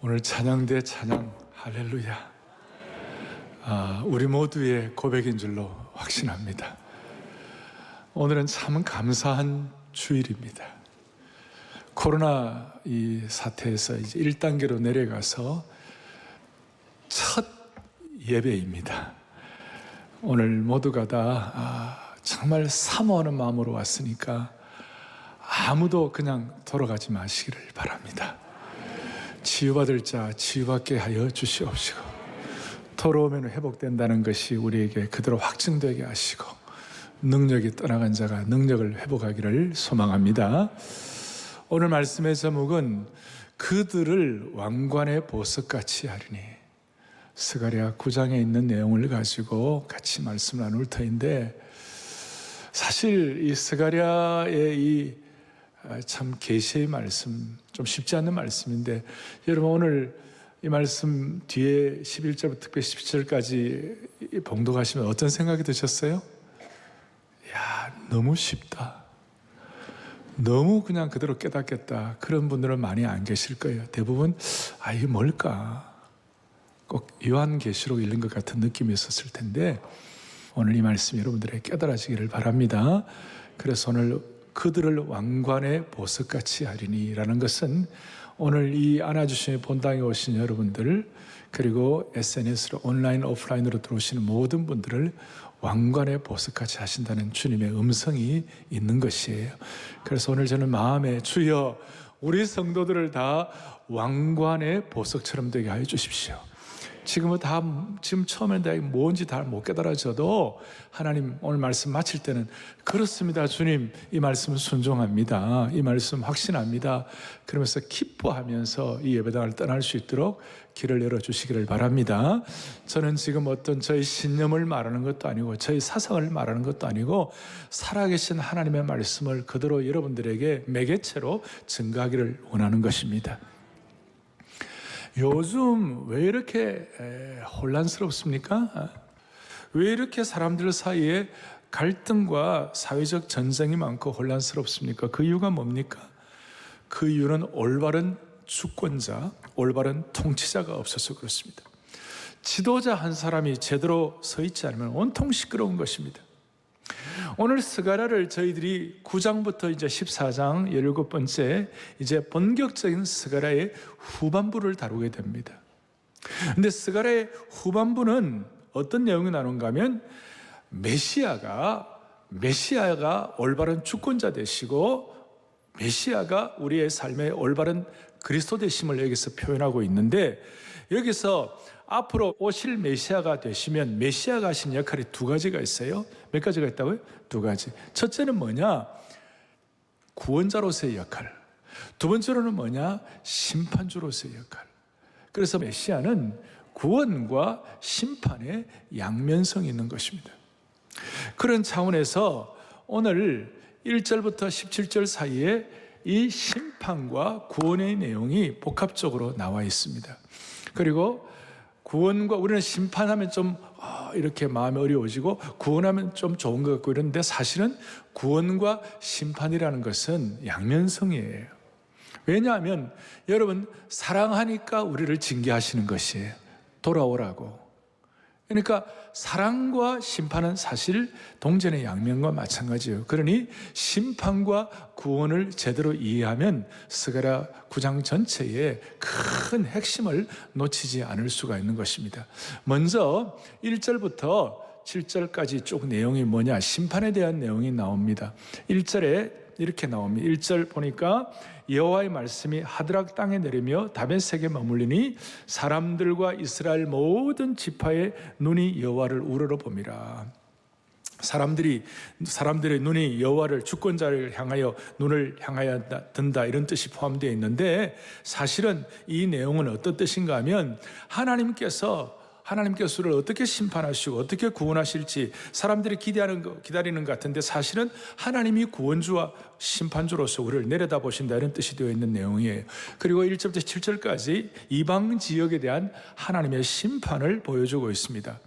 오늘 찬양대 찬양 할렐루야. 우리 모두의 고백인 줄로 확신합니다. 오늘은 참 감사한 주일입니다. 코로나 이 사태에서 이제 1단계로 내려가서 첫 예배입니다. 오늘 모두가 다 정말 사모하는 마음으로 왔으니까 아무도 그냥 돌아가지 마시기를 바랍니다. 치유받을 자 치유받게 하여 주시옵시고, 돌아오면 회복된다는 것이 우리에게 그대로 확증되게 하시고, 능력이 떠나간 자가 능력을 회복하기를 소망합니다. 오늘 말씀의 제목은 그들을 왕관의 보석같이 하리니, 스가랴 9장에 있는 내용을 가지고 같이 말씀을 나눌 터인데, 사실 이 스가랴의 이 참 계시의 말씀, 좀 쉽지 않은 말씀인데, 여러분 오늘 이 말씀 뒤에 11절부터 특별히 17절까지 봉독하시면 어떤 생각이 드셨어요? 야, 너무 쉽다, 너무 그냥 그대로 깨닫겠다, 그런 분들은 많이 안 계실 거예요. 대부분 이게 뭘까, 꼭 요한계시록 읽는 것 같은 느낌이 있었을 텐데, 오늘 이 말씀이 여러분들에게 깨달아지기를 바랍니다. 그래서 오늘 그들을 왕관의 보석같이 하리니 라는 것은, 오늘 이 안아주심의 본당에 오신 여러분들, 그리고 SNS로 온라인 오프라인으로 들어오시는 모든 분들을 왕관의 보석같이 하신다는 주님의 음성이 있는 것이에요. 그래서 오늘 저는 마음에, 주여 우리 성도들을 다 왕관의 보석처럼 되게 하여 주십시오. 지금 처음엔 내가 뭔지 다 못 깨달아져도 하나님 오늘 말씀 마칠 때는 그렇습니다 주님, 이 말씀 순종합니다, 이 말씀 확신합니다, 그러면서 기뻐하면서 이 예배당을 떠날 수 있도록 길을 열어주시기를 바랍니다. 저는 지금 어떤 저희 신념을 말하는 것도 아니고 저희 사상을 말하는 것도 아니고, 살아계신 하나님의 말씀을 그대로 여러분들에게 매개체로 증거하기를 원하는 것입니다. 요즘 왜 이렇게 혼란스럽습니까? 왜 이렇게 사람들 사이에 갈등과 사회적 전쟁이 많고 혼란스럽습니까? 그 이유가 뭡니까? 그 이유는 올바른 주권자, 올바른 통치자가 없어서 그렇습니다. 지도자 한 사람이 제대로 서 있지 않으면 온통 시끄러운 것입니다. 오늘 스가랴를 저희들이 9장부터 이제 14장 17번째 이제 본격적인 스가랴의 후반부를 다루게 됩니다. 근데 스가랴의 후반부는 어떤 내용이 나오는가 하면, 메시아가 올바른 주권자 되시고, 메시아가 우리의 삶의 올바른 그리스도 되심을 여기서 표현하고 있는데, 여기서 앞으로 오실 메시아가 되시면 메시아가 하신 역할이 두 가지가 있어요. 몇 가지가 있다고요? 두 가지. 첫째는 뭐냐? 구원자로서의 역할. 두 번째로는 뭐냐? 심판주로서의 역할. 그래서 메시아는 구원과 심판의 양면성이 있는 것입니다. 그런 차원에서 오늘 1절부터 17절 사이에 이 심판과 구원의 내용이 복합적으로 나와 있습니다. 그리고 구원과, 우리는 심판하면 좀 이렇게 마음이 어려워지고 구원하면 좀 좋은 것 같고 이런데, 사실은 구원과 심판이라는 것은 양면성이에요. 왜냐하면 여러분, 사랑하니까 우리를 징계하시는 것이에요. 돌아오라고. 그러니까 사랑과 심판은 사실 동전의 양면과 마찬가지예요. 그러니 심판과 구원을 제대로 이해하면 스가랴 9장 전체의 큰 핵심을 놓치지 않을 수가 있는 것입니다. 먼저 1절부터 7절까지 쭉 내용이 뭐냐? 심판에 대한 내용이 나옵니다. 1절에 이렇게 나옵니다. 1절 보니까 여호와의 말씀이 하드락 땅에 내리며 다메섹에 머물리니 사람들과 이스라엘 모든 지파의 눈이 여호와를 우러러 봄이라. 사람들의 눈이 여호와를, 주권자를 향하여 눈을 향하여 든다, 이런 뜻이 포함되어 있는데, 사실은 이 내용은 어떤 뜻인가 하면, 하나님께서 우리를 어떻게 심판하시고 어떻게 구원하실지 사람들이 기다리는 것 같은데, 사실은 하나님이 구원주와 심판주로서 우리를 내려다보신다, 이런 뜻이 되어 있는 내용이에요. 그리고 1절부터 7절까지 이방 지역에 대한 하나님의 심판을 보여주고 있습니다.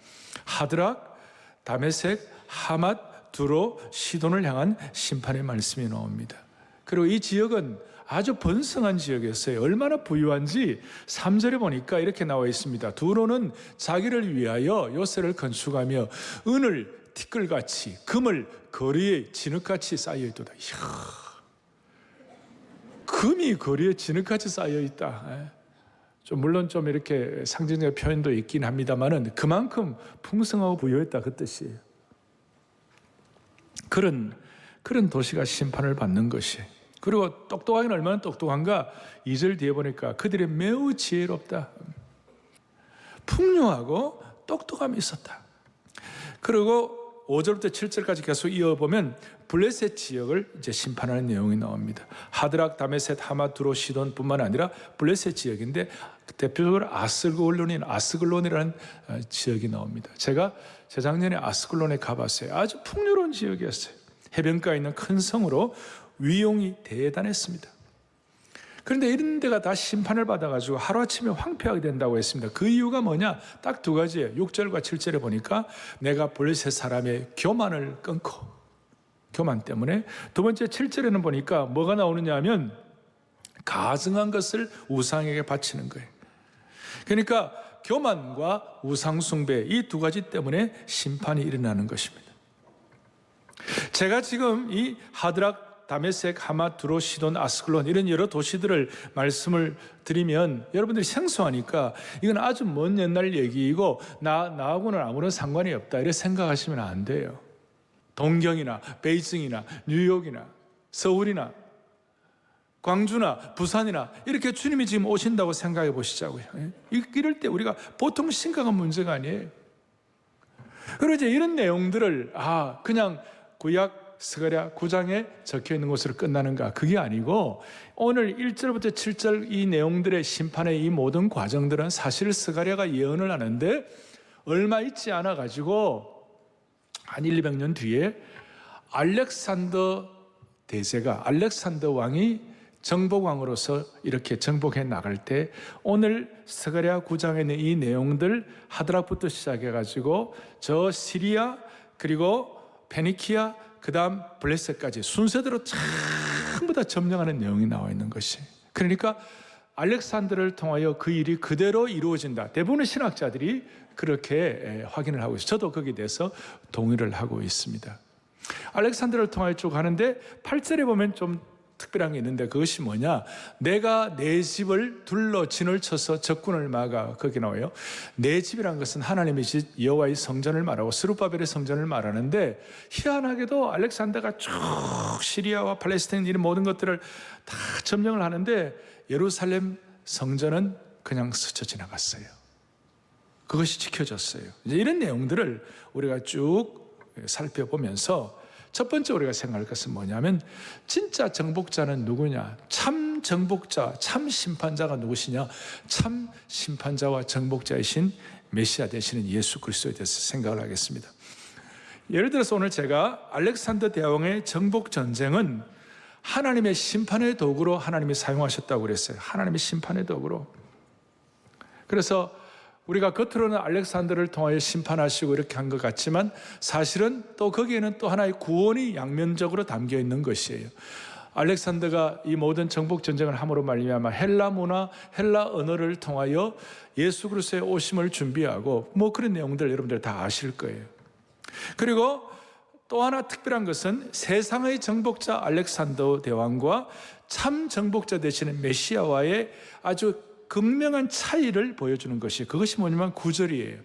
하드락, 다메섹, 하맛, 두로, 시돈을 향한 심판의 말씀이 나옵니다. 그리고 이 지역은 아주 번성한 지역이었어요. 얼마나 부유한지 3절에 보니까 이렇게 나와 있습니다. 두로는 자기를 위하여 요새를 건축하며 은을 티끌같이 금을 거리에 진흙같이 쌓여있도다. 이야, 금이 거리에 진흙같이 쌓여있다. 물론 좀 이렇게 상징적 표현도 있긴 합니다만은 그만큼 풍성하고 부유했다 그 뜻이에요. 그런 도시가 심판을 받는 것이. 그리고 똑똑하긴 얼마나 똑똑한가? 2절 뒤에 보니까 그들이 매우 지혜롭다. 풍요하고 똑똑함이 있었다. 그리고 5절부터 7절까지 계속 이어보면 블레셋 지역을 이제 심판하는 내용이 나옵니다. 하드락, 다메셋, 하마, 두로, 시돈뿐만 아니라 블레셋 지역인데 대표적으로 아스글론이라는 지역이 나옵니다. 제가 재작년에 아스글론에 가봤어요. 아주 풍요로운 지역이었어요. 해변가에 있는 큰 성으로 위용이 대단했습니다. 그런데 이런 데가 다 심판을 받아가지고 하루아침에 황폐하게 된다고 했습니다. 그 이유가 뭐냐? 딱 두 가지예요. 6절과 7절에 보니까 내가 블레셋 사람의 교만을 끊고, 교만 때문에. 두 번째 7절에는 보니까 뭐가 나오느냐 하면 가증한 것을 우상에게 바치는 거예요. 그러니까 교만과 우상숭배 이 두 가지 때문에 심판이 일어나는 것입니다. 제가 지금 이 하드락, 다메섹, 하마, 두로, 시돈, 아스글론 이런 여러 도시들을 말씀을 드리면 여러분들이 생소하니까 이건 아주 먼 옛날 얘기이고 나하고는 아무런 상관이 없다 이렇게 생각하시면 안 돼요. 동경이나 베이징이나 뉴욕이나 서울이나 광주나 부산이나 이렇게 주님이 지금 오신다고 생각해 보시자고요. 이럴 때 우리가 보통 심각한 문제가 아니에요. 그리고 이제 이런 내용들을 그냥 구약 스가랴 9장에 적혀 있는 것으로 끝나는가? 그게 아니고 오늘 1절부터 7절 이 내용들의 심판의 이 모든 과정들은 사실 스가랴가 예언을 하는데 얼마 있지 않아 가지고 한 100~200년 뒤에 알렉산더 대제가 알렉산더 왕이 정복왕으로서 이렇게 정복해 나갈 때 오늘 스가랴 9장에 있는 이 내용들 하드락부터 시작해 가지고 저 시리아 그리고 페니키아 그 다음 블레셋까지 순서대로 전부 다 점령하는 내용이 나와 있는 것이. 그러니까 알렉산더를 통하여 그 일이 그대로 이루어진다. 대부분의 신학자들이 그렇게 확인을 하고 있어요. 저도 거기에 대해서 동의를 하고 있습니다. 알렉산더를 통하여 쭉 가는데 8절에 보면 좀 특별한 게 있는데 그것이 뭐냐? 내가 내 집을 둘러 진을 쳐서 적군을 막아. 거기 나와요. 내 집이란 것은 하나님의 집 여호와의 성전을 말하고 스룹바벨의 성전을 말하는데 희한하게도 알렉산더가 쭉 시리아와 팔레스타인 이런 모든 것들을 다 점령을 하는데 예루살렘 성전은 그냥 스쳐 지나갔어요. 그것이 지켜졌어요. 이제 이런 내용들을 우리가 쭉 살펴보면서 첫 번째 우리가 생각할 것은 뭐냐면 진짜 정복자는 누구냐? 참 정복자, 참 심판자가 누구시냐? 참 심판자와 정복자이신 메시아 되시는 예수 그리스도에 대해서 생각을 하겠습니다. 예를 들어서 오늘 제가 알렉산더 대왕의 정복 전쟁은 하나님의 심판의 도구로 하나님이 사용하셨다고 그랬어요. 하나님의 심판의 도구로. 그래서 우리가 겉으로는 알렉산더를 통하여 심판하시고 이렇게 한 것 같지만 사실은 또 거기에는 또 하나의 구원이 양면적으로 담겨 있는 것이에요. 알렉산더가 이 모든 정복 전쟁을 함으로 말미암아 헬라 문화, 헬라 언어를 통하여 예수 그리스도의 오심을 준비하고 그런 내용들 여러분들 다 아실 거예요. 그리고 또 하나 특별한 것은 세상의 정복자 알렉산더 대왕과 참 정복자 되시는 메시아와의 아주 극명한 차이를 보여주는 것이 그것이 뭐냐면 9절이에요.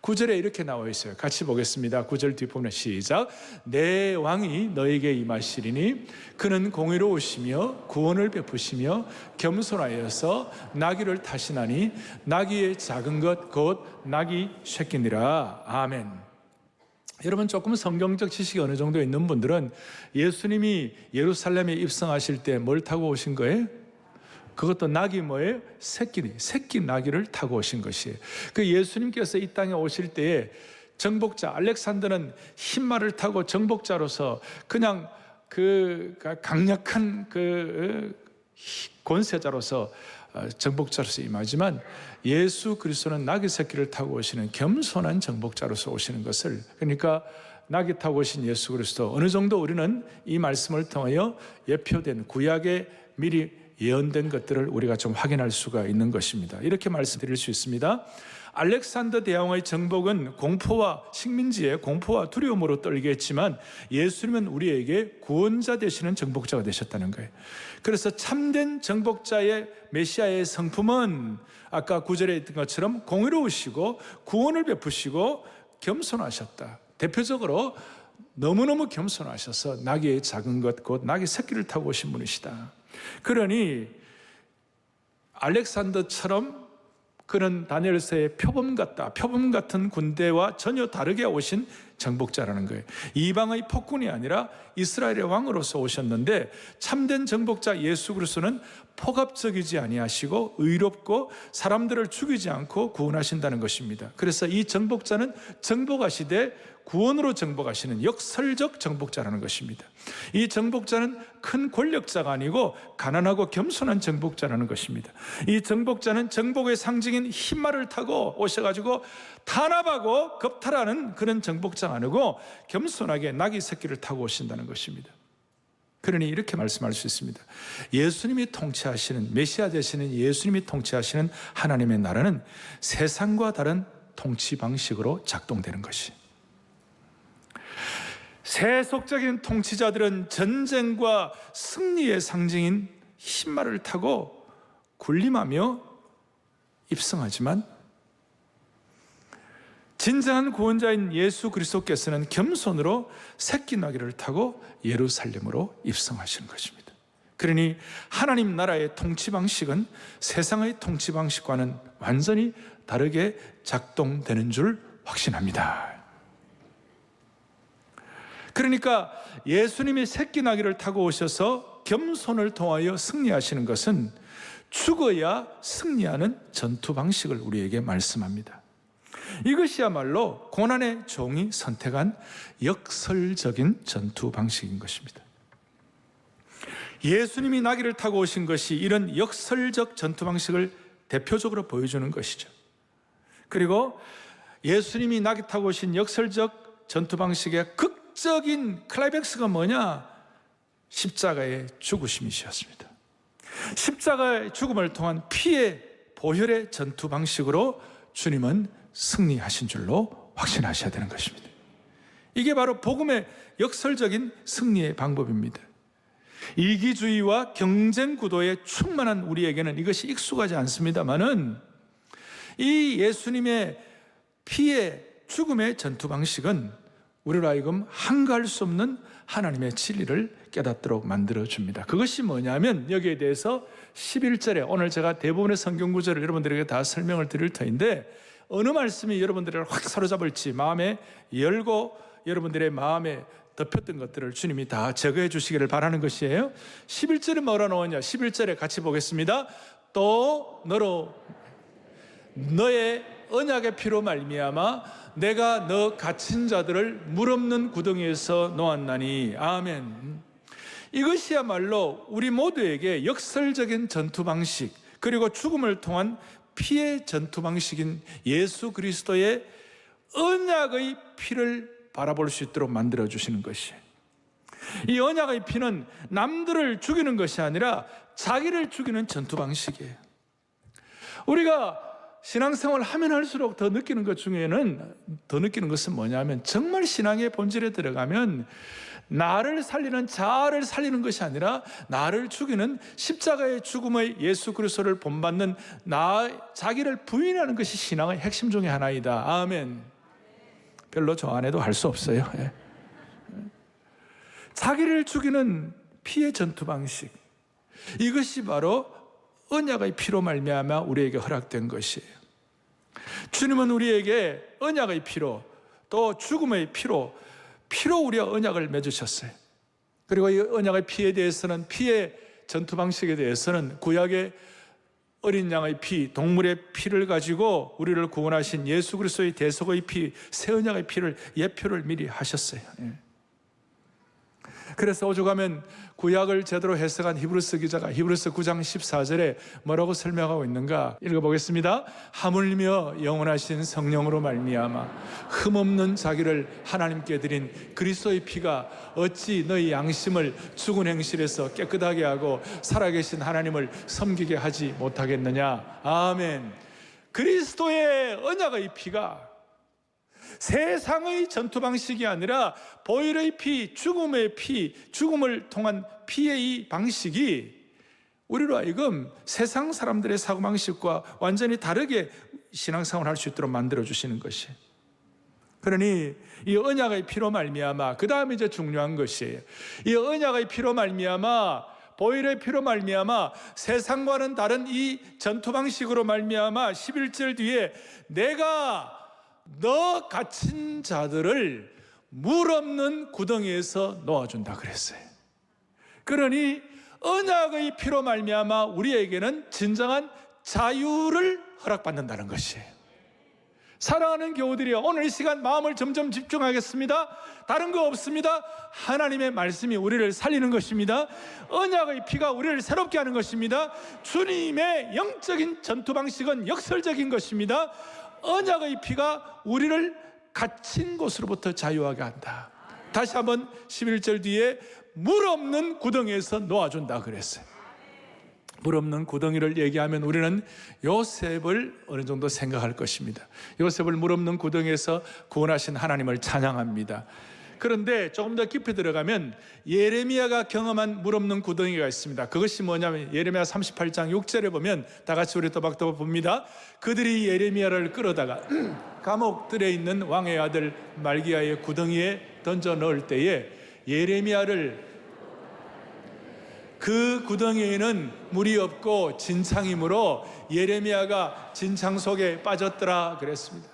9절에 이렇게 나와 있어요. 같이 보겠습니다. 9절 뒷부분에 시작. 내 왕이 너에게 임하시리니 그는 공의로우시며 구원을 베푸시며 겸손하여서 나귀를 타시나니 나귀의 작은 것 곧 나귀 새끼니라. 아멘. 여러분 조금 성경적 지식이 어느 정도 있는 분들은 예수님이 예루살렘에 입성하실 때 뭘 타고 오신 거예요? 그것도 낙이 뭐예요? 새끼 나귀를 타고 오신 것이에요. 그 예수님께서 이 땅에 오실 때에 정복자 알렉산더는 흰말을 타고 정복자로서 그냥 그 강력한 그 권세자로서 정복자로서 임하지만 예수 그리스도는 나귀 새끼를 타고 오시는 겸손한 정복자로서 오시는 것을, 그러니까 나귀 타고 오신 예수 그리스도 어느 정도 우리는 이 말씀을 통하여 예표된 구약에 미리 예언된 것들을 우리가 좀 확인할 수가 있는 것입니다. 이렇게 말씀드릴 수 있습니다. 알렉산더 대왕의 정복은 식민지의 공포와 두려움으로 떨게 했지만 예수님은 우리에게 구원자 되시는 정복자가 되셨다는 거예요. 그래서 참된 정복자의 메시아의 성품은 아까 9절에 있던 것처럼 공의로우시고 구원을 베푸시고 겸손하셨다. 대표적으로 너무너무 겸손하셔서 나귀의 작은 것 곧 나귀 새끼를 타고 오신 분이시다. 그러니 알렉산더처럼 그는 다니엘서의 표범 같은 군대와 전혀 다르게 오신 정복자라는 거예요. 이방의 폭군이 아니라 이스라엘의 왕으로서 오셨는데 참된 정복자 예수 그리스도는 폭압적이지 아니하시고 의롭고 사람들을 죽이지 않고 구원하신다는 것입니다. 그래서 이 정복자는 정복하시되 구원으로 정복하시는 역설적 정복자라는 것입니다. 이 정복자는 큰 권력자가 아니고 가난하고 겸손한 정복자라는 것입니다. 이 정복자는 정복의 상징인 흰말을 타고 오셔가지고 탄압하고 겁탈하는 그런 정복자가 아니고 겸손하게 나귀 새끼를 타고 오신다는 것입니다. 그러니 이렇게 말씀할 수 있습니다. 예수님이 통치하시는, 메시아 되시는 예수님이 통치하시는 하나님의 나라는 세상과 다른 통치 방식으로 작동되는 것이. 세속적인 통치자들은 전쟁과 승리의 상징인 흰말을 타고 군림하며 입성하지만 진정한 구원자인 예수 그리스도께서는 겸손으로 새끼 나귀를 타고 예루살렘으로 입성하시는 것입니다. 그러니 하나님 나라의 통치 방식은 세상의 통치 방식과는 완전히 다르게 작동되는 줄 확신합니다. 그러니까 예수님이 새끼 나귀를 타고 오셔서 겸손을 통하여 승리하시는 것은 죽어야 승리하는 전투 방식을 우리에게 말씀합니다. 이것이야말로 고난의 종이 선택한 역설적인 전투 방식인 것입니다. 예수님이 나귀를 타고 오신 것이 이런 역설적 전투 방식을 대표적으로 보여주는 것이죠. 그리고 예수님이 나귀 타고 오신 역설적 전투 방식의 극적인 클라이맥스가 뭐냐? 십자가의 죽으심이셨습니다. 십자가의 죽음을 통한 피의 보혈의 전투 방식으로 주님은 승리하신 줄로 확신하셔야 되는 것입니다. 이게 바로 복음의 역설적인 승리의 방법입니다. 이기주의와 경쟁 구도에 충만한 우리에게는 이것이 익숙하지 않습니다만은 이 예수님의 피의 죽음의 전투 방식은 우리로 하여금 한가할 수 없는 하나님의 진리를 깨닫도록 만들어줍니다. 그것이 뭐냐면 여기에 대해서 11절에 오늘 제가 대부분의 성경 구절을 여러분들에게 다 설명을 드릴 터인데 어느 말씀이 여러분들을 확 사로잡을지 마음에 열고 여러분들의 마음에 덮였던 것들을 주님이 다 제거해 주시기를 바라는 것이에요. 11절에 뭐라 나오냐? 11절에 같이 보겠습니다. 또 너로 너의 언약의 피로 말미암아 내가 너 갇힌 자들을 물 없는 구덩이에서 놓았나니. 아멘. 이것이야말로 우리 모두에게 역설적인 전투 방식, 그리고 죽음을 통한 피의 전투 방식인 예수 그리스도의 언약의 피를 바라볼 수 있도록 만들어주시는 것이에요. 이 언약의 피는 남들을 죽이는 것이 아니라 자기를 죽이는 전투 방식이에요. 우리가 신앙생활을 하면 할수록 더 느끼는 것 중에는 더 느끼는 것은 뭐냐면 정말 신앙의 본질에 들어가면 나를 살리는 자아를 살리는 것이 아니라 나를 죽이는 십자가의 죽음의 예수 그리스도를 본받는 자기를 부인하는 것이 신앙의 핵심 중에 하나이다. 아멘. 별로 저 안에도 할 수 없어요. 예. 자기를 죽이는 피의 전투 방식, 이것이 바로 언약의 피로 말미암아 우리에게 허락된 것이에요. 주님은 우리에게 언약의 피로 또 죽음의 피로 우리와 언약을 맺으셨어요. 그리고 이 언약의 피에 대해서는, 피의 전투 방식에 대해서는 구약의 어린 양의 피, 동물의 피를 가지고 우리를 구원하신 예수 그리스도의 대속의 피, 새 언약의 피를 예표를 미리 하셨어요. 그래서 오죽하면 구약을 제대로 해석한 히브리서 기자가 히브리서 9장 14절에 뭐라고 설명하고 있는가 읽어보겠습니다. 하물며 영원하신 성령으로 말미암아 흠없는 자기를 하나님께 드린 그리스도의 피가 어찌 너희 양심을 죽은 행실에서 깨끗하게 하고 살아계신 하나님을 섬기게 하지 못하겠느냐. 아멘. 그리스도의 언약의 피가 세상의 전투 방식이 아니라 보혈의 피, 죽음의 피, 죽음을 통한 피의 이 방식이 우리로 하여금 세상 사람들의 사고방식과 완전히 다르게 신앙생활을 할 수 있도록 만들어주시는 것이. 그러니 이 언약의 피로 말미암아, 그 다음에 이제 중요한 것이에요. 이 언약의 피로 말미암아, 보혈의 피로 말미암아 세상과는 다른 이 전투 방식으로 말미암아 11절 뒤에 내가 너 갇힌 자들을 물 없는 구덩이에서 놓아준다 그랬어요. 그러니 언약의 피로 말미암아 우리에게는 진정한 자유를 허락받는다는 것이에요. 사랑하는 교우들이여, 오늘 이 시간 마음을 점점 집중하겠습니다. 다른 거 없습니다. 하나님의 말씀이 우리를 살리는 것입니다. 언약의 피가 우리를 새롭게 하는 것입니다. 주님의 영적인 전투 방식은 역설적인 것입니다. 언약의 피가 우리를 갇힌 곳으로부터 자유하게 한다. 다시 한번 11절 뒤에 물 없는 구덩이에서 놓아준다 그랬어요. 물 없는 구덩이를 얘기하면 우리는 요셉을 어느 정도 생각할 것입니다. 요셉을 물 없는 구덩이에서 구원하신 하나님을 찬양합니다. 그런데 조금 더 깊이 들어가면 예레미야가 경험한 물 없는 구덩이가 있습니다. 그것이 뭐냐면 예레미야 38장 6절에 보면 다 같이 우리 또박또박 봅니다. 그들이 예레미야를 끌어다가 감옥들에 있는 왕의 아들 말기야의 구덩이에 던져 넣을 때에 예레미야를 그 구덩이에는 물이 없고 진창이므로 예레미야가 진창 속에 빠졌더라 그랬습니다.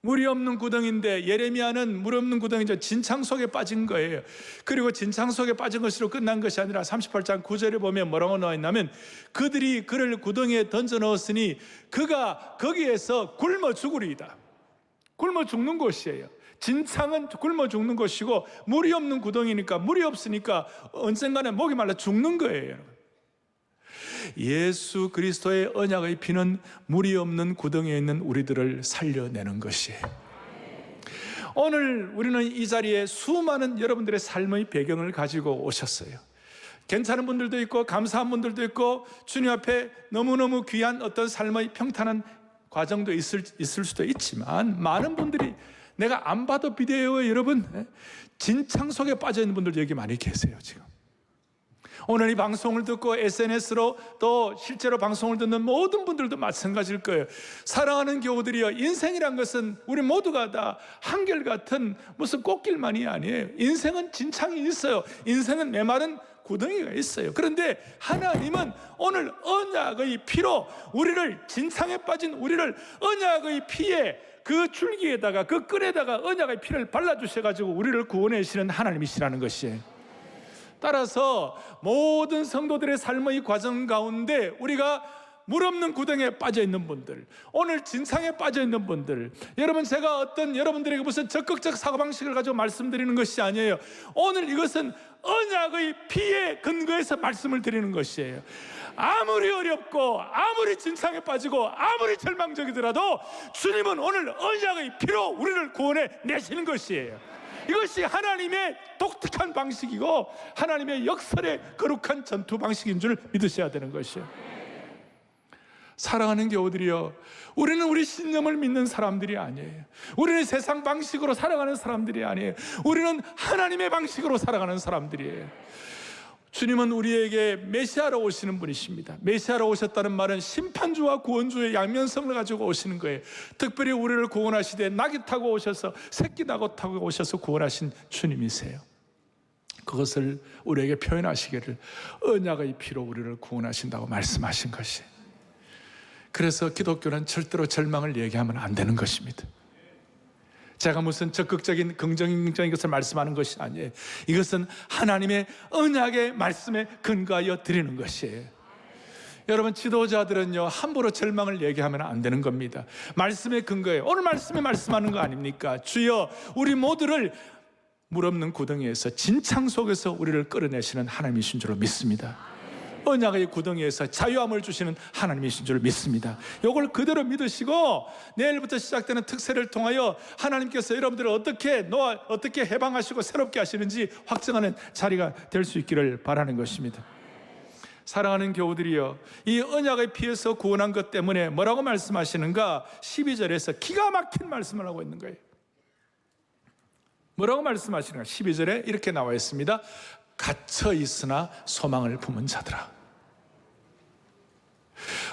물이 없는 구덩이인데 예레미야는 물 없는 구덩이죠. 진창 속에 빠진 거예요. 그리고 진창 속에 빠진 것으로 끝난 것이 아니라 38장 9절에 보면 뭐라고 나와 있냐면 그들이 그를 구덩이에 던져 넣었으니 그가 거기에서 굶어 죽으리이다. 굶어 죽는 곳이에요. 진창은 굶어 죽는 것이고 물이 없는 구덩이니까, 물이 없으니까 언젠가는 목이 말라 죽는 거예요. 예수 그리스도의 언약의 피는 물이 없는 구덩이에 있는 우리들을 살려내는 것이에요. 오늘 우리는 이 자리에 수많은 여러분들의 삶의 배경을 가지고 오셨어요. 괜찮은 분들도 있고 감사한 분들도 있고 주님 앞에 너무너무 귀한 어떤 삶의 평탄한 과정도 있을 수도 있지만 많은 분들이 내가 안 봐도 비대해요. 여러분, 진창 속에 빠져있는 분들도 여기 많이 계세요. 지금 오늘 이 방송을 듣고 SNS로 또 실제로 방송을 듣는 모든 분들도 마찬가지일 거예요. 사랑하는 교우들이여, 인생이란 것은 우리 모두가 다 한결같은 무슨 꽃길만이 아니에요. 인생은 진창이 있어요. 인생은 메마른 구덩이가 있어요. 그런데 하나님은 오늘 언약의 피로 우리를, 진창에 빠진 우리를 언약의 피에 그 줄기에다가 그 끈에다가 언약의 피를 발라주셔가지고 우리를 구원하시는 하나님이시라는 것이에요. 따라서 모든 성도들의 삶의 과정 가운데 우리가 물 없는 구덩이에 빠져 있는 분들, 오늘 진창에 빠져 있는 분들, 여러분, 제가 어떤 여러분들에게 무슨 적극적 사고방식을 가지고 말씀드리는 것이 아니에요. 오늘 이것은 언약의 피에 근거해서 말씀을 드리는 것이에요. 아무리 어렵고 아무리 진창에 빠지고 아무리 절망적이더라도 주님은 오늘 언약의 피로 우리를 구원해 내시는 것이에요. 이것이 하나님의 독특한 방식이고 하나님의 역설의 거룩한 전투 방식인 줄 믿으셔야 되는 것이에요. 사랑하는 교우들이여, 우리는 우리 신념을 믿는 사람들이 아니에요. 우리는 세상 방식으로 살아가는 사람들이 아니에요. 우리는 하나님의 방식으로 살아가는 사람들이에요. 주님은 우리에게 메시아로 오시는 분이십니다. 메시아로 오셨다는 말은 심판주와 구원주의 양면성을 가지고 오시는 거예요. 특별히 우리를 구원하시되 낙이 타고 오셔서, 새끼 낙이 타고 오셔서 구원하신 주님이세요. 그것을 우리에게 표현하시기를 언약의 피로 우리를 구원하신다고 말씀하신 것이. 그래서 기독교는 절대로 절망을 얘기하면 안 되는 것입니다. 제가 무슨 적극적인 긍정적인 것을 말씀하는 것이 아니에요. 이것은 하나님의 언약의 말씀에 근거하여 드리는 것이에요. 여러분, 지도자들은요, 함부로 절망을 얘기하면 안 되는 겁니다. 말씀에 근거해요. 오늘 말씀에 말씀하는 거 아닙니까? 주여, 우리 모두를 물 없는 구덩이에서 진창 속에서 우리를 끌어내시는 하나님이신 줄 믿습니다. 언약의 구덩이에서 자유함을 주시는 하나님이신 줄 믿습니다. 이걸 그대로 믿으시고 내일부터 시작되는 특세를 통하여 하나님께서 여러분들을 어떻게 해방하시고 새롭게 하시는지 확증하는 자리가 될 수 있기를 바라는 것입니다. 사랑하는 교우들이여, 이 언약의 피에서 구원한 것 때문에 뭐라고 말씀하시는가? 12절에서 기가 막힌 말씀을 하고 있는 거예요. 뭐라고 말씀하시는가? 12절에 이렇게 나와 있습니다. 갇혀 있으나 소망을 품은 자들아.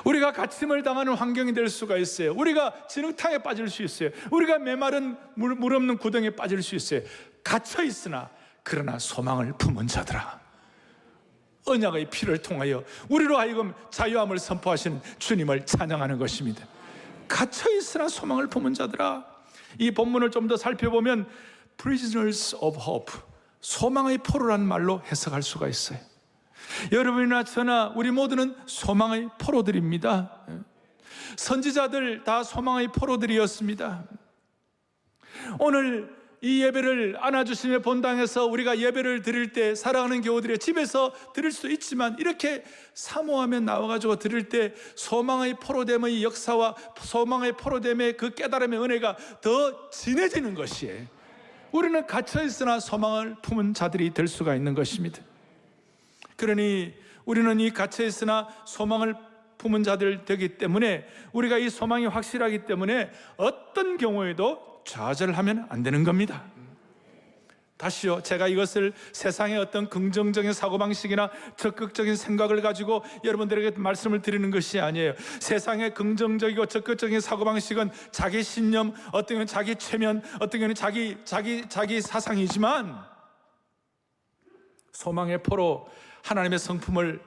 우리가 갇힘을 당하는 환경이 될 수가 있어요. 우리가 진흙탕에 빠질 수 있어요. 우리가 메마른 물 없는 구덩이에 빠질 수 있어요. 갇혀 있으나 그러나 소망을 품은 자들아. 언약의 피를 통하여 우리로 하여금 자유함을 선포하시는 주님을 찬양하는 것입니다. 갇혀 있으나 소망을 품은 자들아. 이 본문을 좀 더 살펴보면 prisoners of hope, 소망의 포로란 말로 해석할 수가 있어요. 여러분이나 저나 우리 모두는 소망의 포로들입니다. 선지자들 다 소망의 포로들이었습니다. 오늘 이 예배를 안아주심의 본당에서 우리가 예배를 드릴 때 사랑하는 교우들의 집에서 드릴 수도 있지만 이렇게 사모하며 나와가지고 드릴 때 소망의 포로됨의 역사와 소망의 포로됨의 그 깨달음의 은혜가 더 진해지는 것이에요. 우리는 갇혀있으나 소망을 품은 자들이 될 수가 있는 것입니다. 그러니 우리는 이 갇혀있으나 소망을 품은 자들 되기 때문에 우리가 이 소망이 확실하기 때문에 어떤 경우에도 좌절하면 안 되는 겁니다. 다시요, 제가 이것을 세상의 어떤 긍정적인 사고방식이나 적극적인 생각을 가지고 여러분들에게 말씀을 드리는 것이 아니에요. 세상의 긍정적이고 적극적인 사고방식은 자기 신념, 어떤 경우는 자기 최면, 어떤 경우는 자기 사상이지만 소망의 포로, 하나님의 성품을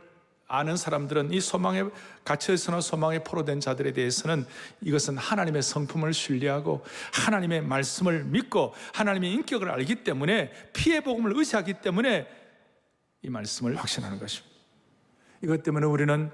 아는 사람들은 이 소망에 갇혀있으나 소망에 포로된 자들에 대해서는 이것은 하나님의 성품을 신뢰하고 하나님의 말씀을 믿고 하나님의 인격을 알기 때문에 피의 복음을 의지하기 때문에 이 말씀을 확신하는 것입니다. 이것 때문에 우리는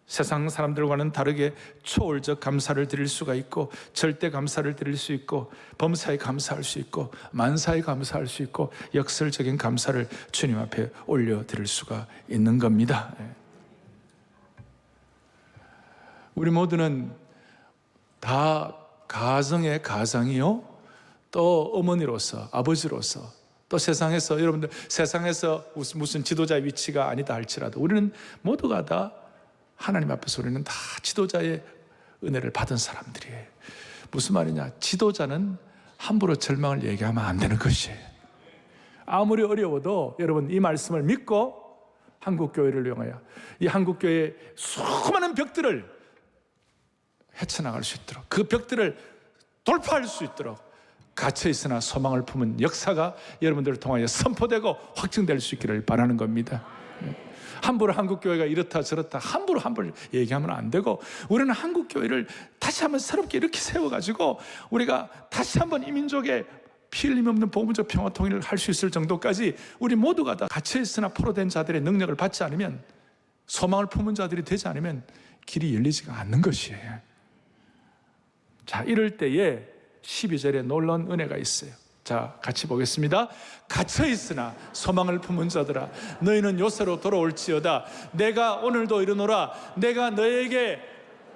세상 사람들과는 다르게 초월적 감사를 드릴 수가 있고 절대 감사를 드릴 수 있고 범사에 감사할 수 있고 만사에 감사할 수 있고 역설적인 감사를 주님 앞에 올려드릴 수가 있는 겁니다. 우리 모두는 다 가정의 가장이요, 또 어머니로서, 아버지로서, 또 세상에서, 여러분들 세상에서 무슨 지도자의 위치가 아니다 할지라도 우리는 모두가 다 하나님 앞에서 우리는 다 지도자의 은혜를 받은 사람들이에요. 무슨 말이냐? 지도자는 함부로 절망을 얘기하면 안 되는 것이에요. 아무리 어려워도 여러분 이 말씀을 믿고 한국교회를 위하여 이 한국교회의 수많은 벽들을 헤쳐나갈 수 있도록, 그 벽들을 돌파할 수 있도록 갇혀있으나 소망을 품은 역사가 여러분들을 통하여 선포되고 확증될 수 있기를 바라는 겁니다. 함부로 한국교회가 이렇다 저렇다 함부로 얘기하면 안 되고 우리는 한국교회를 다시 한번 새롭게 이렇게 세워가지고 우리가 다시 한번 이 민족의 피 흘림 없는 복음적 평화 통일을 할 수 있을 정도까지 우리 모두가 다 갇혀있으나 포로된 자들의 능력을 받지 않으면, 소망을 품은 자들이 되지 않으면 길이 열리지가 않는 것이에요. 자, 이럴 때에 12절에 놀라운 은혜가 있어요. 자, 같이 보겠습니다. 갇혀있으나 소망을 품은 자들아, 너희는 요새로 돌아올지어다. 내가 오늘도 이르노라. 내가 너에게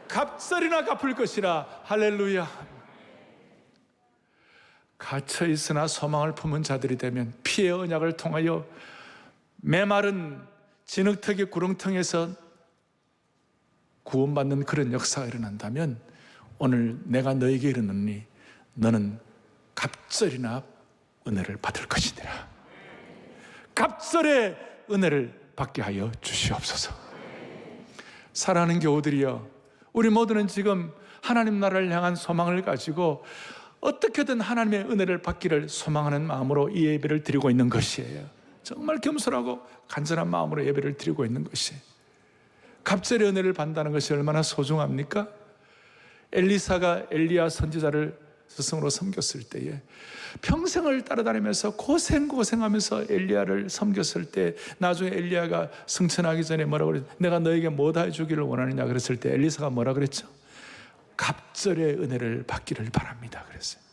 갑절이나 갚을 것이라. 할렐루야. 갇혀있으나 소망을 품은 자들이 되면 피의 언약을 통하여 메마른 진흙터기 구렁텅이에서 구원받는 그런 역사가 일어난다면 오늘 내가 너에게 이르노니 너는 갑절이나 은혜를 받을 것이니라. 갑절의 은혜를 받게 하여 주시옵소서. 사랑하는 교우들이여, 우리 모두는 지금 하나님 나라를 향한 소망을 가지고 어떻게든 하나님의 은혜를 받기를 소망하는 마음으로 이 예배를 드리고 있는 것이에요. 정말 겸손하고 간절한 마음으로 예배를 드리고 있는 것이에요. 갑절의 은혜를 받는다는 것이 얼마나 소중합니까? 엘리사가 엘리야 선지자를 스승으로 섬겼을 때에 평생을 따라다니면서 고생하면서 엘리야를 섬겼을 때 나중에 엘리야가 승천하기 전에 뭐라고 그랬죠? 내가 너에게 뭐 다 해주기를 원하느냐 그랬을 때 엘리사가 뭐라 그랬죠? 갑절의 은혜를 받기를 바랍니다 그랬어요.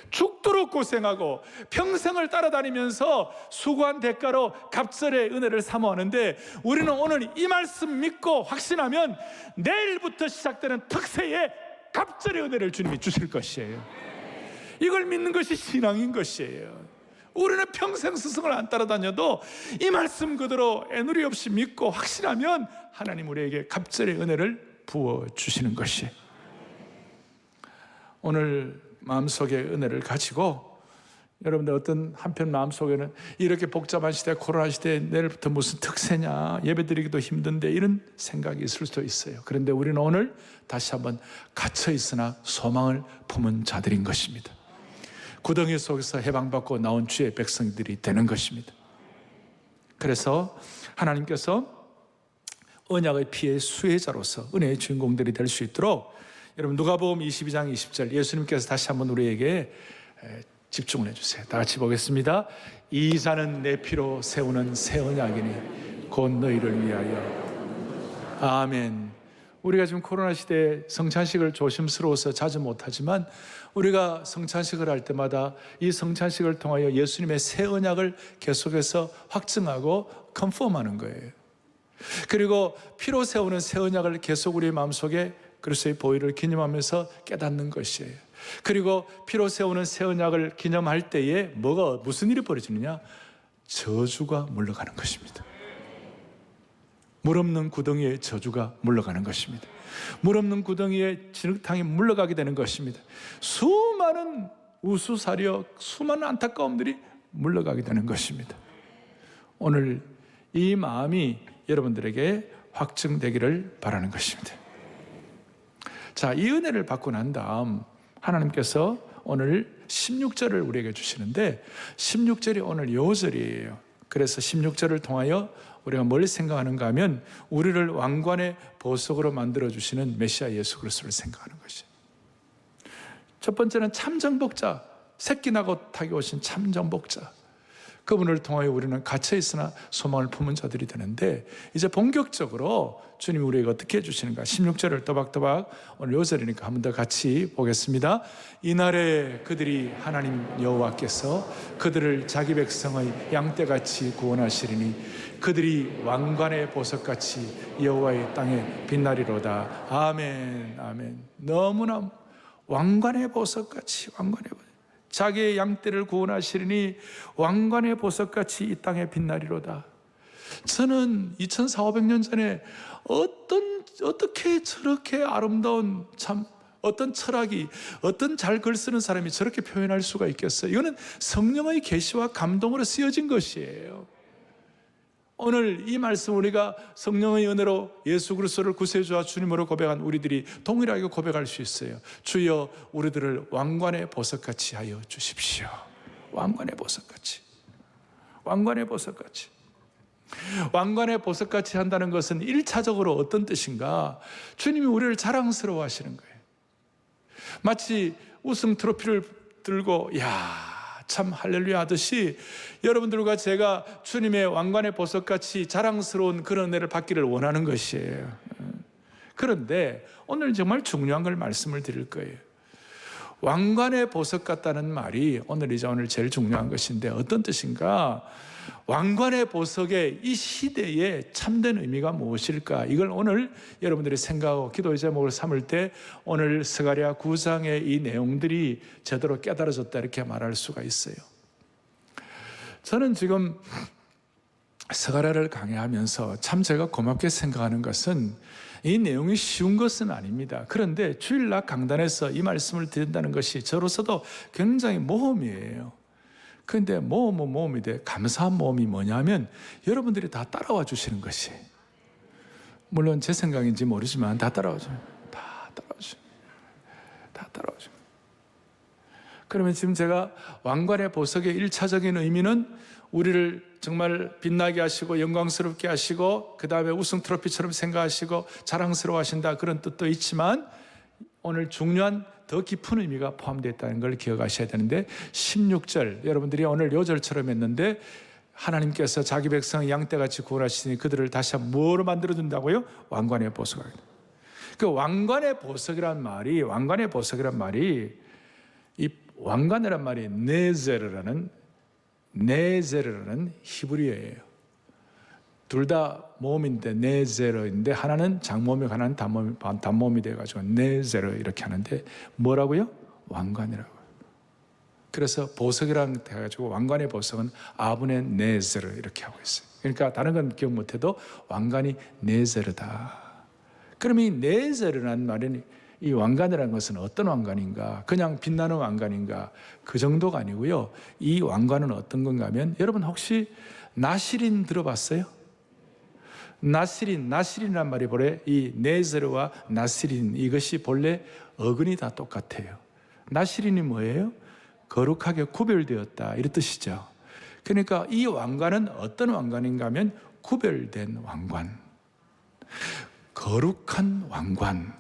죽도록 고생하고 평생을 따라다니면서 수고한 대가로 갑절의 은혜를 사모하는데, 우리는 오늘 이 말씀 믿고 확신하면 내일부터 시작되는 특세에 갑절의 은혜를 주님이 주실 것이에요. 이걸 믿는 것이 신앙인 것이에요. 우리는 평생 스승을 안 따라다녀도 이 말씀 그대로 애누리 없이 믿고 확신하면 하나님 우리에게 갑절의 은혜를 부어주시는 것이에요. 오늘 마음속에 은혜를 가지고, 여러분들 어떤 한편 마음속에는 이렇게 복잡한 시대, 코로나 시대에 내일부터 무슨 특세냐, 예배드리기도 힘든데, 이런 생각이 있을 수도 있어요. 그런데 우리는 오늘 다시 한번 갇혀 있으나 소망을 품은 자들인 것입니다. 구덩이 속에서 해방받고 나온 주의 백성들이 되는 것입니다. 그래서 하나님께서 언약의 피의 수혜자로서 은혜의 주인공들이 될 수 있도록, 여러분 누가복음 22장 20절 예수님께서 다시 한번 우리에게 집중을 해주세요. 다 같이 보겠습니다. 이 잔은 내 피로 세우는 새 언약이니 곧 너희를 위하여. 아멘. 우리가 지금 코로나 시대에 성찬식을 조심스러워서 자주 못하지만, 우리가 성찬식을 할 때마다 이 성찬식을 통하여 예수님의 새 언약을 계속해서 확증하고 컨펌하는 거예요. 그리고 피로 세우는 새 언약을 계속 우리의 마음속에 그리스도의 보혈을 기념하면서 깨닫는 것이에요. 그리고 피로 세우는 새 언약을 기념할 때에 무슨 일이 벌어지느냐? 저주가 물러가는 것입니다. 물 없는 구덩이에 저주가 물러가는 것입니다. 물 없는 구덩이에 진흙탕이 물러가게 되는 것입니다. 수많은 우수사려, 수많은 안타까움들이 물러가게 되는 것입니다. 오늘 이 마음이 여러분들에게 확증되기를 바라는 것입니다. 자, 이 은혜를 받고 난 다음 하나님께서 오늘 16절을 우리에게 주시는데, 16절이 오늘 요절이에요. 그래서 16절을 통하여 우리가 뭘 생각하는가 하면, 우리를 왕관의 보석으로 만들어주시는 메시아 예수 그리스도를 생각하는 것이에요. 첫 번째는 참정복자, 새끼 나고 타기 오신 참정복자, 그분을 통하여 우리는 갇혀있으나 소망을 품은 자들이 되는데, 이제 본격적으로 주님이 우리에게 어떻게 해주시는가, 16절을 또박또박, 오늘 요절이니까 한 번 더 같이 보겠습니다. 이날에 그들이 하나님 여호와께서 그들을 자기 백성의 양떼같이 구원하시리니 그들이 왕관의 보석같이 여호와의 땅에 빛나리로다. 아멘, 아멘. 너무나 왕관의 보석같이, 왕관의 보석, 자기의 양떼를 구원하시리니 왕관의 보석같이 이 땅에 빛나리로다. 저는 2400~500년 전에 어떻게 저렇게 아름다운, 참 어떤 철학이, 어떤 잘 글 쓰는 사람이 저렇게 표현할 수가 있겠어요? 이거는 성령의 계시와 감동으로 쓰여진 것이에요. 오늘 이 말씀, 우리가 성령의 은혜로 예수 그리스도를 구세주와 주님으로 고백한 우리들이 동일하게 고백할 수 있어요. 주여 우리들을 왕관의 보석같이 하여 주십시오. 왕관의 보석같이, 왕관의 보석같이. 왕관의 보석같이 한다는 것은 1차적으로 어떤 뜻인가? 주님이 우리를 자랑스러워 하시는 거예요. 마치 우승 트로피를 들고 참 할렐루야 하듯이, 여러분들과 제가 주님의 왕관의 보석같이 자랑스러운 그런 은혜를 받기를 원하는 것이에요. 그런데 오늘 정말 중요한 걸 말씀을 드릴 거예요. 왕관의 보석 같다는 말이 오늘 제일 중요한 것인데, 어떤 뜻인가? 왕관의 보석의 이 시대에 참된 의미가 무엇일까? 이걸 오늘 여러분들이 생각하고 기도의 제목을 삼을 때, 오늘 스가랴 9장의 이 내용들이 제대로 깨달아졌다, 이렇게 말할 수가 있어요. 저는 지금 스가랴를 강의하면서 참 제가 고맙게 생각하는 것은, 이 내용이 쉬운 것은 아닙니다. 그런데 주일날 강단에서 이 말씀을 드린다는 것이 저로서도 굉장히 모험이에요. 그런데 모험이 돼. 감사한 모험이 뭐냐면, 여러분들이 다 따라와 주시는 것이, 물론 제 생각인지 모르지만 다 따라와 줘요. 다 따라와 줘요. 그러면 지금 제가 왕관의 보석의 1차적인 의미는 우리를 정말 빛나게 하시고 영광스럽게 하시고 그 다음에 우승 트로피처럼 생각하시고 자랑스러워 하신다, 그런 뜻도 있지만, 오늘 중요한 더 깊은 의미가 포함되어 있다는 걸 기억하셔야 되는데, 16절, 여러분들이 오늘 요절처럼 했는데, 하나님께서 자기 백성 양떼같이 구원하시니 그들을 다시 한번 뭐로 만들어준다고요? 왕관의 보석. 그 왕관의 보석이란 말이 이 왕관이란 말이 네제르라는 히브리어예요. 둘 다 모음인데 네제르인데 하나는 장모음이 하나는 단모음이 돼가지고 네제르 이렇게 하는데 뭐라고요? 왕관이라고요. 그래서 보석이랑 해가지고 왕관의 보석은 아브네 네제르 이렇게 하고 있어요. 그러니까 다른 건 기억 못해도 왕관이 네제르다. 그럼 이 네제르라는 말은 이 왕관이라는 것은 어떤 왕관인가? 그냥 빛나는 왕관인가? 그 정도가 아니고요. 이 왕관은 어떤 건가 하면 여러분 혹시 나시린 들어봤어요? 나시린이란 말이 본래 이 네제르와 나시린 이것이 본래 어근이 다 똑같아요. 나시린이 뭐예요? 거룩하게 구별되었다 이런 뜻이죠. 그러니까 이 왕관은 어떤 왕관인가 하면 구별된 왕관, 거룩한 왕관,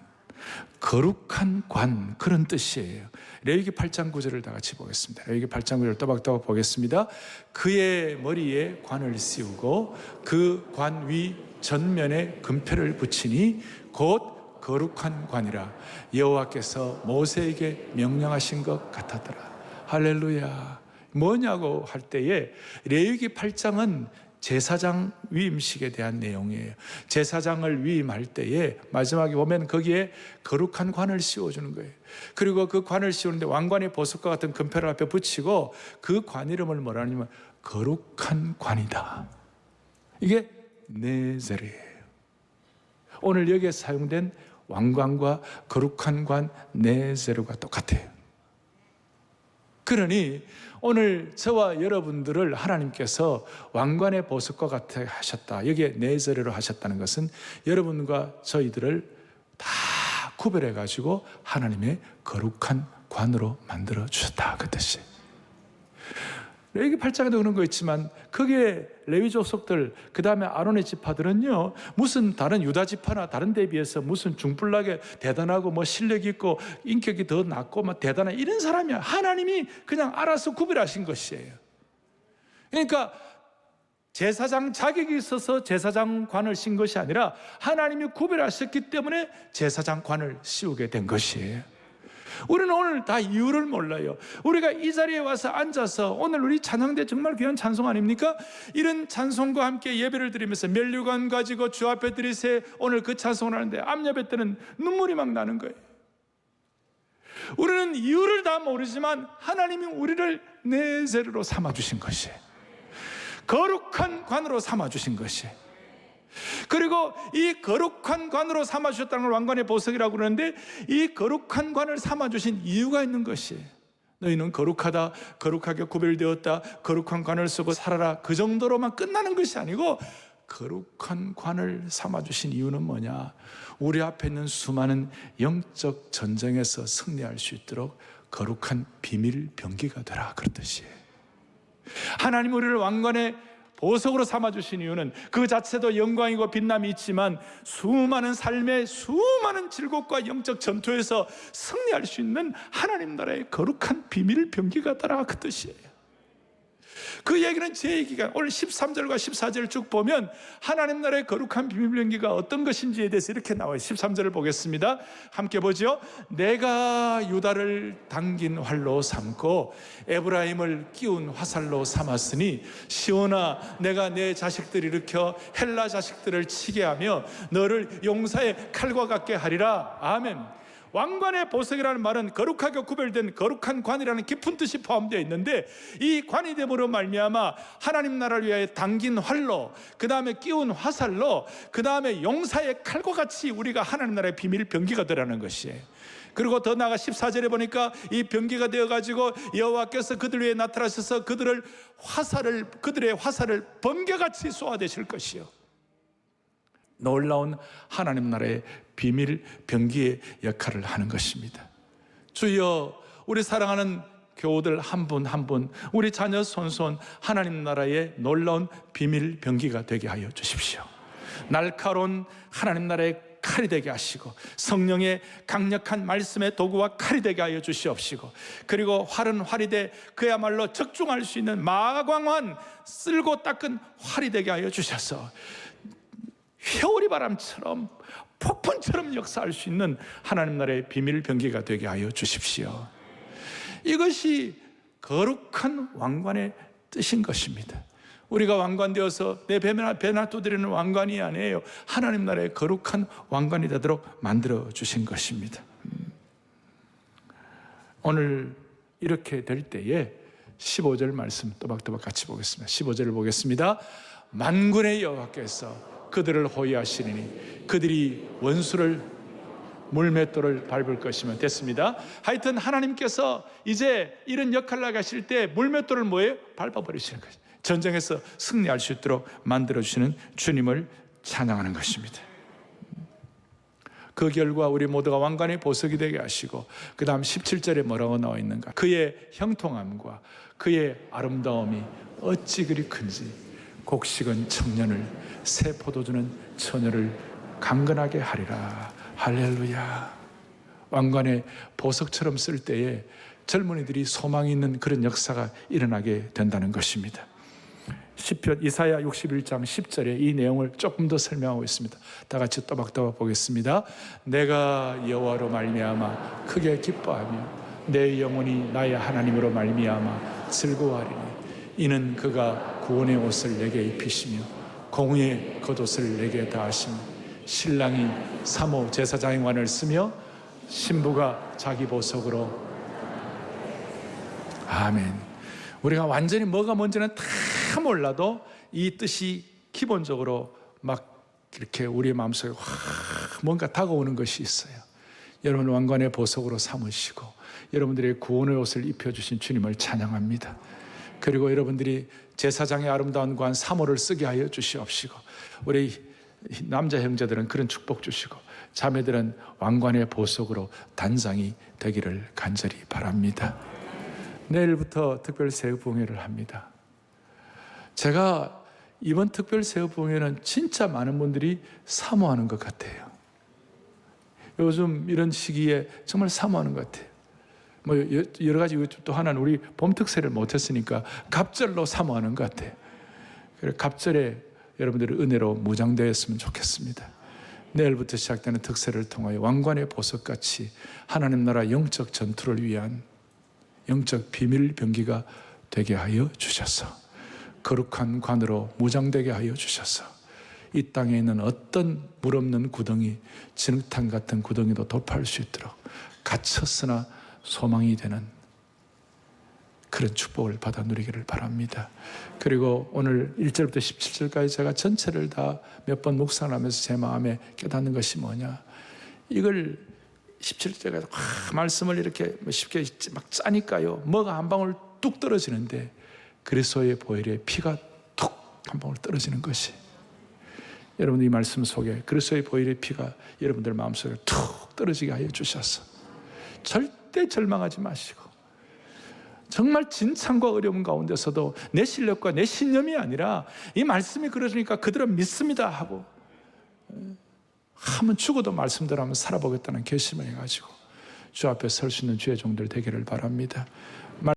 거룩한 관 그런 뜻이에요. 레위기 8장 9절을 다 같이 보겠습니다. 레위기 8장 9절 또박또박 보겠습니다. 그의 머리에 관을 씌우고 그 관 위 전면에 금패를 붙이니 곧 거룩한 관이라 여호와께서 모세에게 명령하신 것 같았더라. 할렐루야. 뭐냐고 할 때에 레위기 8장은 제사장 위임식에 대한 내용이에요. 제사장을 위임할 때에 마지막에 보면 거기에 거룩한 관을 씌워주는 거예요. 그리고 그 관을 씌우는데 왕관의 보석과 같은 금패를 앞에 붙이고 그 관 이름을 뭐라 하냐면 거룩한 관이다. 이게 네제르예요. 오늘 여기에 사용된 왕관과 거룩한 관 네제르가 똑같아요. 그러니 오늘 저와 여러분들을 하나님께서 왕관의 보석과 같이 하셨다. 여기에 네제르로 하셨다는 것은 여러분과 저희들을 다 구별해 가지고 하나님의 거룩한 관으로 만들어 주셨다. 그 뜻이에요. 레위기 8장에도 그런 거 있지만 거기에 레위 족속들 그 다음에 아론의 지파들은요 무슨 다른 유다 지파나 다른 데에 비해서 무슨 중불나게 대단하고 뭐 실력이 있고 인격이 더 낮고 막 대단한 이런 사람이야. 하나님이 그냥 알아서 구별하신 것이에요. 그러니까 제사장 자격이 있어서 제사장관을 씌운 것이 아니라 하나님이 구별하셨기 때문에 제사장관을 씌우게 된 것이에요. 우리는 오늘 다 이유를 몰라요. 우리가 이 자리에 와서 앉아서 오늘 우리 찬양대 정말 귀한 찬송 아닙니까? 이런 찬송과 함께 예배를 드리면서 면류관 가지고 주 앞에 드리세 오늘 그 찬송을 하는데 암예배 때는 눈물이 막 나는 거예요. 우리는 이유를 다 모르지만 하나님이 우리를 네제르로 삼아주신 것이에요. 거룩한 관으로 삼아주신 것이에요. 그리고 이 거룩한 관으로 삼아주셨다는 걸 왕관의 보석이라고 그러는데 이 거룩한 관을 삼아주신 이유가 있는 것이에요. 너희는 거룩하다, 거룩하게 구별되었다, 거룩한 관을 쓰고 살아라 그 정도로만 끝나는 것이 아니고 거룩한 관을 삼아주신 이유는 뭐냐? 우리 앞에 있는 수많은 영적 전쟁에서 승리할 수 있도록 거룩한 비밀 병기가 되라 그런 뜻이에요. 하나님 우리를 왕관의 보석으로 삼아주신 이유는 그 자체도 영광이고 빛남이 있지만 수많은 삶의 수많은 질곡과 영적 전투에서 승리할 수 있는 하나님 나라의 거룩한 비밀 병기가 되라 그 뜻이에요. 그 얘기는 제 얘기가 오늘 13절과 14절을 쭉 보면 하나님 나라의 거룩한 비밀 병기가 어떤 것인지에 대해서 이렇게 나와요. 13절을 보겠습니다. 함께 보죠. 내가 유다를 당긴 활로 삼고 에브라임을 끼운 화살로 삼았으니 시온아 내가 내 자식들을 일으켜 헬라 자식들을 치게 하며 너를 용사의 칼과 같게 하리라. 아멘. 왕관의 보석이라는 말은 거룩하게 구별된 거룩한 관이라는 깊은 뜻이 포함되어 있는데 이 관이 됨으로 말미암아 하나님 나라를 위하여 당긴 활로 그 다음에 끼운 화살로 그 다음에 용사의 칼과 같이 우리가 하나님 나라의 비밀 병기가 되라는 것이에요. 그리고 더 나아가 14절에 보니까 이 병기가 되어가지고 여호와께서 그들 위에 나타나셔서 그들의 화살을 번개같이 쏘아대실 것이요 놀라운 하나님 나라의 비밀 병기의 역할을 하는 것입니다. 주여 우리 사랑하는 교우들 한 분 한 분 우리 자녀 손손 하나님 나라의 놀라운 비밀 병기가 되게 하여 주십시오. 날카로운 하나님 나라의 칼이 되게 하시고 성령의 강력한 말씀의 도구와 칼이 되게 하여 주시옵시고 그리고 활은 활이 돼 그야말로 적중할 수 있는 마광환 쓸고 닦은 활이 되게 하여 주셔서 회오리 바람처럼 폭풍처럼 역사할 수 있는 하나님 나라의 비밀 병기가 되게 하여 주십시오. 이것이 거룩한 왕관의 뜻인 것입니다. 우리가 왕관되어서 내 배나 두드리는 왕관이 아니에요. 하나님 나라의 거룩한 왕관이 되도록 만들어 주신 것입니다. 오늘 이렇게 될 때에 15절 말씀 또박또박 같이 보겠습니다. 15절을 보겠습니다. 만군의 여호와께서 그들을 호위하시리니 그들이 원수를 물맷돌을 밟을 것이면 됐습니다. 하여튼 하나님께서 이제 이런 역할을 나가실 때 물맷돌을 뭐예요? 밟아버리시는 것이죠. 전쟁에서 승리할 수 있도록 만들어주시는 주님을 찬양하는 것입니다. 그 결과 우리 모두가 왕관의 보석이 되게 하시고, 그 다음 17절에 뭐라고 나와 있는가? 그의 형통함과 그의 아름다움이 어찌 그리 큰지 곡식은 청년을, 새 포도주는 처녀를 강건하게 하리라. 할렐루야. 왕관의 보석처럼 쓸 때에 젊은이들이 소망이 있는 그런 역사가 일어나게 된다는 것입니다. 시편 이사야 61장 10절에 이 내용을 조금 더 설명하고 있습니다. 다 같이 또박또박 보겠습니다. 내가 여호와로 말미암아 크게 기뻐하며 내 영혼이 나의 하나님으로 말미암아 즐거워하리니 이는 그가 구원의 옷을 내게 입히시며 공의의 겉옷을 내게 다하시며 신랑이 사모 제사장의 관을 쓰며 신부가 자기 보석으로. 아멘. 우리가 완전히 뭐가 뭔지는 다 몰라도 이 뜻이 기본적으로 막 이렇게 우리의 마음속에 뭔가 다가오는 것이 있어요. 여러분 왕관의 보석으로 삼으시고 여러분들의 구원의 옷을 입혀주신 주님을 찬양합니다. 그리고 여러분들이 제사장의 아름다운 관 사모를 쓰게 하여 주시옵시고, 우리 남자 형제들은 그런 축복 주시고 자매들은 왕관의 보석으로 단장이 되기를 간절히 바랍니다. 내일부터 특별 새우봉회를 합니다. 제가 이번 특별 새우봉회는 진짜 많은 분들이 사모하는 것 같아요. 요즘 이런 시기에 정말 사모하는 것 같아요. 뭐 여러 가지 또 하나는 우리 봄 특세를 못했으니까 갑절로 사모하는 것 같아요. 그래서 갑절에 여러분들의 은혜로 무장되었으면 좋겠습니다. 내일부터 시작되는 특세를 통하여 왕관의 보석같이 하나님 나라 영적 전투를 위한 영적 비밀 병기가 되게 하여 주셔서 거룩한 관으로 무장되게 하여 주셔서 이 땅에 있는 어떤 물 없는 구덩이, 진흙탕 같은 구덩이도 돌파할 수 있도록 갇혔으나 소망이 되는 그런 축복을 받아 누리기를 바랍니다. 그리고 오늘 1절부터 17절까지 제가 전체를 다 몇 번 묵상하면서 제 마음에 깨닫는 것이 뭐냐, 이걸 17절까지 말씀을 이렇게 쉽게 막 짜니까요 뭐가 한 방울 뚝 떨어지는데 그리스도의 보혈에 피가 툭 한 방울 떨어지는 것이, 여러분 이 말씀 속에 그리스도의 보혈의 피가 여러분들 마음속에 툭 떨어지게 하여 주셔서 절대 절망하지 마시고 정말 진창과 어려운 가운데서도 내 실력과 내 신념이 아니라 이 말씀이 그러니까 그대로 믿습니다 하고 한번 죽어도 말씀대로 한번 살아보겠다는 결심을 해가지고 주 앞에 설 수 있는 주의 종들 되기를 바랍니다.